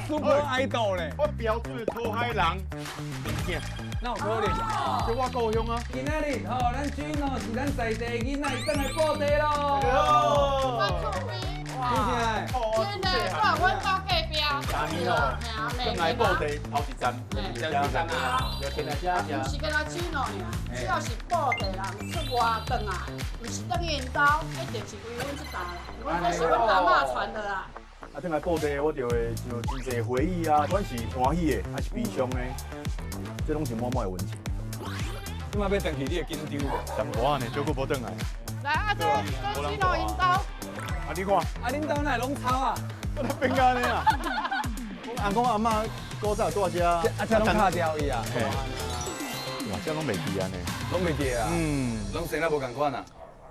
super idol 咧，我标准的讨海人物件，那有可能。这我故乡啊。今仔日吼，咱主喏是咱在地囡仔，伊等来报地咯。我出名。听起来，真的，我阮家隔壁。今年哦，等来报地头一站，就听来遮不是跟他煮喏尔，只要是报地人出外转来，不是等因兜，一定是归阮这搭啦。阮这是阮阿嬷传的啦。啊，等来报地，我就会有真侪回忆啊，不管是欢喜的还是悲伤的，这拢是满满的温情。今麦要回去，你会紧张无？淡薄仔呢，照顾无转来。来啊，这煮喏因兜。啊，你看，啊，恁兜哪会拢吵啊？我都变安尼啦。我阿公阿嬷古早住遮，啊，这拢卡掉伊啊。哇，这拢袂记安尼。拢袂记啊。嗯。拢生得无共款啊。